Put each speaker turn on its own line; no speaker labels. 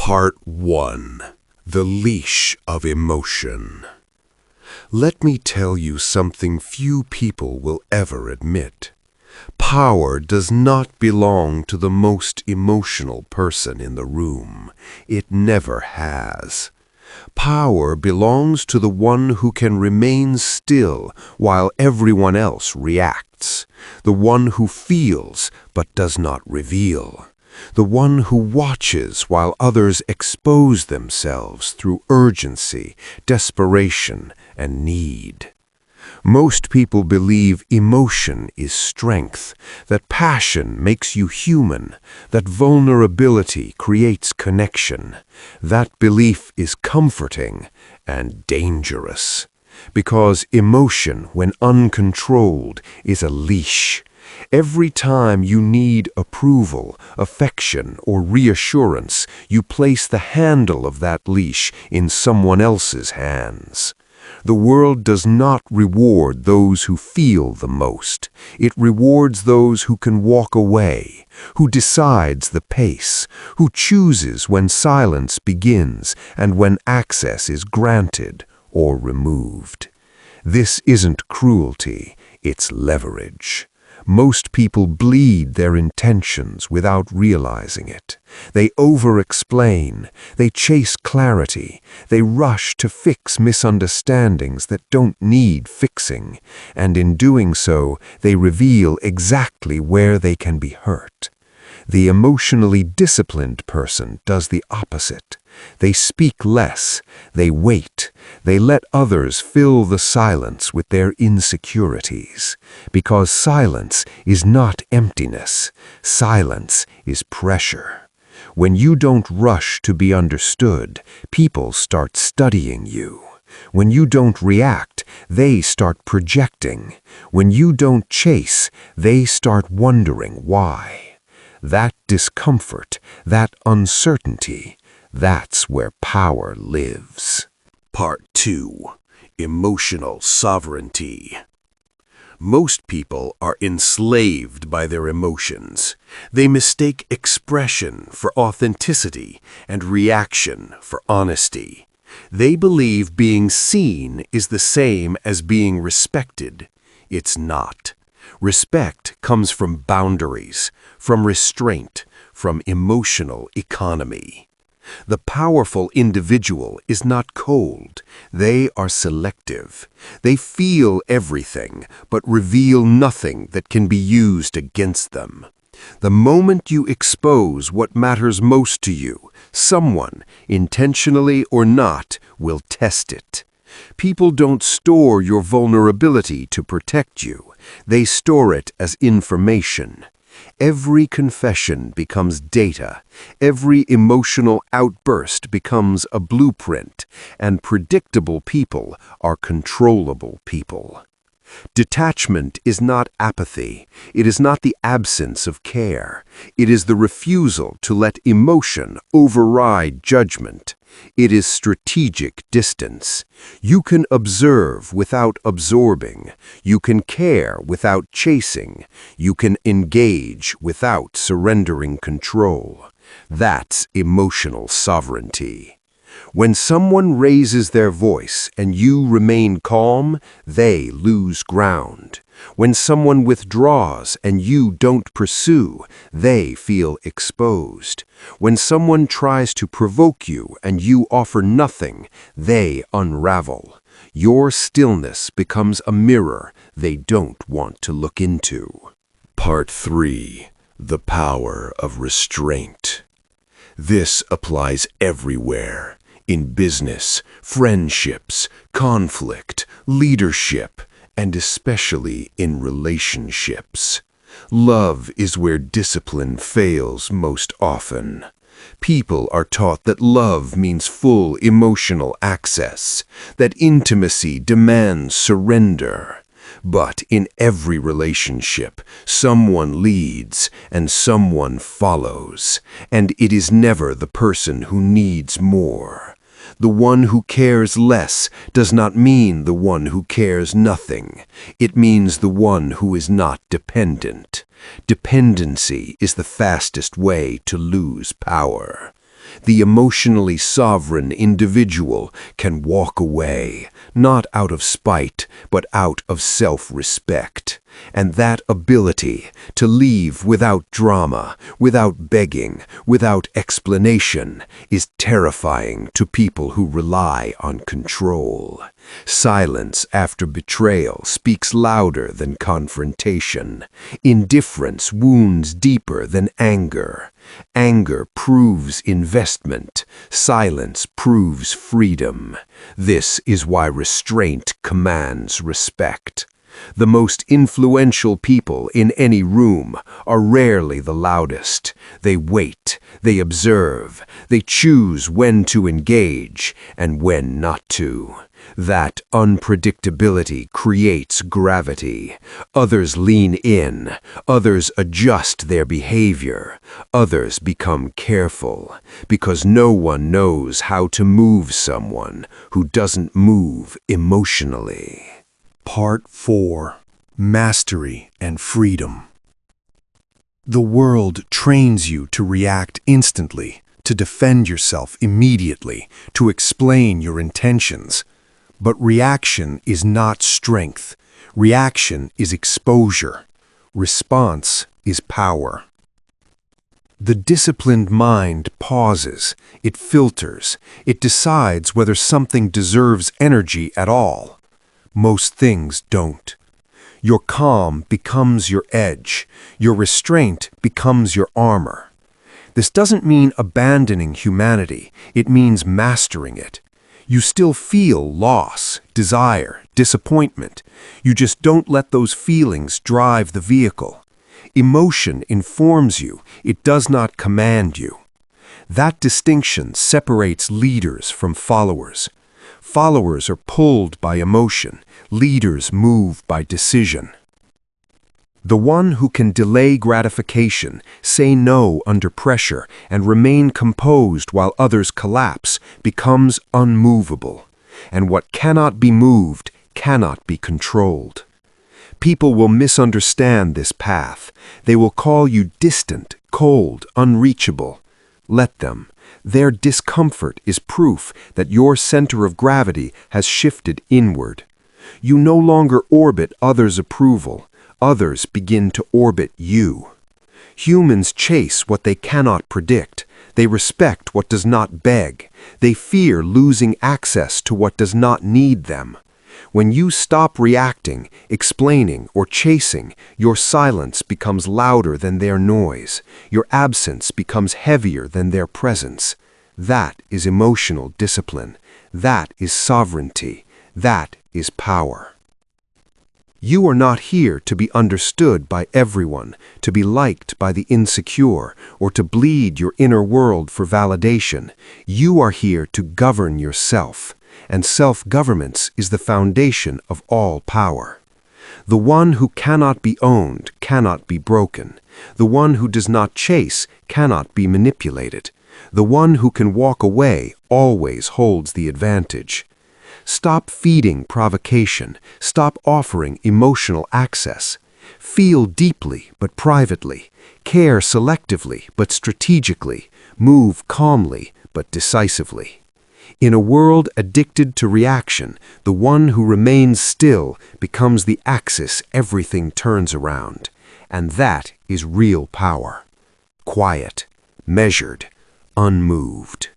Part 1. The Leash of Emotion. Let me tell you something few people will ever admit. Power does not belong to the most emotional person in the room. It never has. Power belongs to the one who can remain still while everyone else reacts, the one who feels but does not reveal, the one who watches while others expose themselves through urgency, desperation, and need. Most people believe emotion is strength, that passion makes you human, that vulnerability creates connection. That belief is comforting and dangerous, because emotion, when uncontrolled, is a leash. Every time you need approval, affection, or reassurance, you place the handle of that leash in someone else's hands. The world does not reward those who feel the most. It rewards those who can walk away, who decides the pace, who chooses when silence begins and when access is granted or removed. This isn't cruelty, it's leverage. Most people bleed their intentions without realizing it. They over-explain, they chase clarity, they rush to fix misunderstandings that don't need fixing, and in doing so, they reveal exactly where they can be hurt. The emotionally disciplined person does the opposite. They speak less, they wait, they let others fill the silence with their insecurities. Because silence is not emptiness, silence is pressure. When you don't rush to be understood, people start studying you. When you don't react, they start projecting. When you don't chase, they start wondering why. That discomfort, that uncertainty, that's where power lives. Part 2. Emotional Sovereignty. Most people are enslaved by their emotions. They mistake expression for authenticity and reaction for honesty. They believe being seen is the same as being respected. It's not. Respect comes from boundaries, from restraint, from emotional economy. The powerful individual is not cold. They are selective. They feel everything, but reveal nothing that can be used against them. The moment you expose what matters most to you, someone, intentionally or not, will test it. People don't store your vulnerability to protect you. They store it as information. Every confession becomes data. Every emotional outburst becomes a blueprint, and predictable people are controllable people. Detachment is not apathy. It is not the absence of care. It is the refusal to let emotion override judgment. It is strategic distance. You can observe without absorbing. You can care without chasing. You can engage without surrendering control. That's emotional sovereignty. When someone raises their voice and you remain calm, they lose ground. When someone withdraws and you don't pursue, they feel exposed. When someone tries to provoke you and you offer nothing, they unravel. Your stillness becomes a mirror they don't want to look into. Part 3. The Power of Restraint. This applies everywhere. In business, friendships, conflict, leadership, and especially in relationships. Love is where discipline fails most often. People are taught that love means full emotional access, that intimacy demands surrender. But in every relationship, someone leads and someone follows, and it is never the person who needs more. The one who cares less does not mean the one who cares nothing. It means the one who is not dependent. Dependency is the fastest way to lose power. The emotionally sovereign individual can walk away, not out of spite, but out of self-respect. And that ability to leave without drama, without begging, without explanation, is terrifying to people who rely on control. Silence after betrayal speaks louder than confrontation. Indifference wounds deeper than anger. Anger proves investment. Silence proves freedom. This is why restraint commands respect. The most influential people in any room are rarely the loudest. They wait, they observe, they choose when to engage and when not to. That unpredictability creates gravity. Others lean in, others adjust their behavior, others become careful, because no one knows how to move someone who doesn't move emotionally.
Part 4. Mastery and Freedom. The world trains you to react instantly, to defend yourself immediately, to explain your intentions. But reaction is not strength. Reaction is exposure. Response is power. The disciplined mind pauses, it filters, it decides whether something deserves energy at all. Most things don't. Your calm becomes your edge. Your restraint becomes your armor. This doesn't mean abandoning humanity. It means mastering it. You still feel loss, desire, disappointment. You just don't let those feelings drive the vehicle. Emotion informs you. It does not command you. That distinction separates leaders from followers. Followers are pulled by emotion. Leaders move by decision. The one who can delay gratification, say no under pressure, and remain composed while others collapse becomes unmovable. And what cannot be moved cannot be controlled. People will misunderstand this path. They will call you distant, cold, unreachable. Let them. Their discomfort is proof that your center of gravity has shifted inward. You no longer orbit others' approval. Others begin to orbit you. Humans chase what they cannot predict. They respect what does not beg. They fear losing access to what does not need them. When you stop reacting, explaining, or chasing, your silence becomes louder than their noise. Your absence becomes heavier than their presence. That is emotional discipline. That is sovereignty. That is power. You are not here to be understood by everyone, to be liked by the insecure, or to bleed your inner world for validation. You are here to govern yourself, and self-governance is the foundation of all power. The one who cannot be owned cannot be broken. The one who does not chase cannot be manipulated. The one who can walk away always holds the advantage. Stop feeding provocation. Stop offering emotional access. Feel deeply but privately. Care selectively but strategically. Move calmly but decisively. In a world addicted to reaction, the one who remains still becomes the axis everything turns around. And that is real power. Quiet, measured, unmoved.